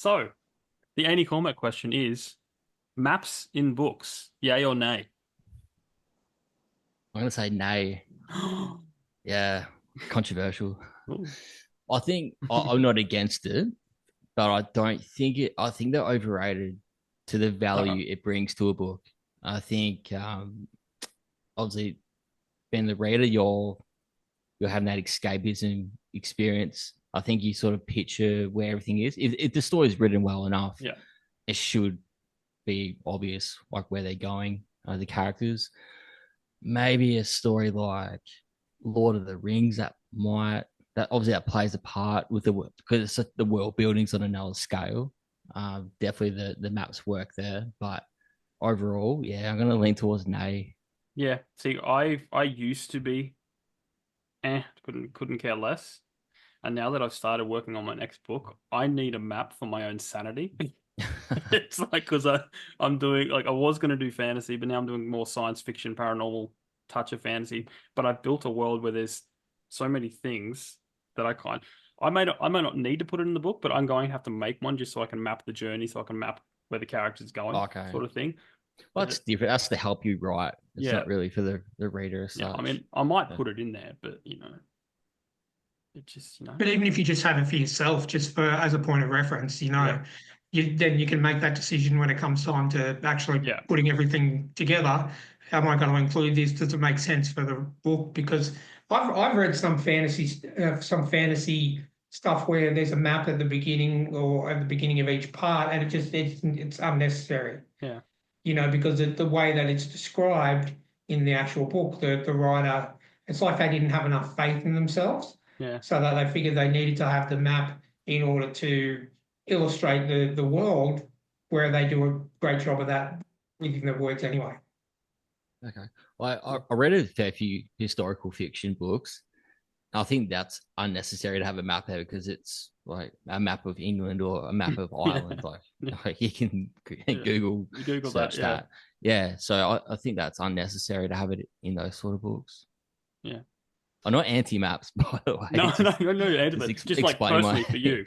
So, the Ainy Cormac question is maps in books, yay or nay? I'm gonna say nay. Yeah, controversial. Ooh. I think I'm not against it, but I don't think it. I think they're overrated to the Uh, value it brings to a book. I think obviously being the reader, you're having that escapism experience. I think you sort of picture where everything is. If the story is written well enough, yeah. it should be obvious like where they're going, the characters. Maybe a story like Lord of the Rings that obviously that plays a part with because the world building's on another scale. Definitely the maps work there, but overall, yeah, I'm gonna lean towards nay. Yeah. See, I used to be couldn't care less. And now that I've started working on my next book, I need a map for my own sanity. It's like because I'm doing like I was going to do fantasy, but now I'm doing more science fiction, paranormal touch of fantasy. But I've built a world where there's so many things that I may not need to put it in the book, but I'm going to have to make one just so I can map the journey, so I can map where the character's going, Okay, sort of thing. well, But that's different. That's to help you write. It's yeah, not really for the reader as yeah. I such. mean, I might Yeah. put it in there, but it just But even if you just have it for yourself, just for as a point of reference, yeah, then you can make that decision when it comes time to actually yeah, putting everything together. Am I going to include this? Does it make sense for the book? Because I've read some fantasy stuff where there's a map at the beginning or at the beginning of each part, and it's unnecessary. yeah, Because the way that it's described in the actual book, the writer, it's like they didn't have enough faith in themselves, yeah. so that they figured they needed to have the map in order to illustrate the world, where they do a great job of that within the words anyway. Okay. Well, I read a fair few historical fiction books. I think that's unnecessary to have a map there because it's like a map of England or a map of Yeah, Ireland. Like, yeah, like you can yeah. Google You Google that, search yeah, that. Yeah. So I think that's unnecessary to have it in those sort of books. yeah. I'm not anti maps, by the way. No, no, Just no, no, Ed, just but just like explaining my personally for you.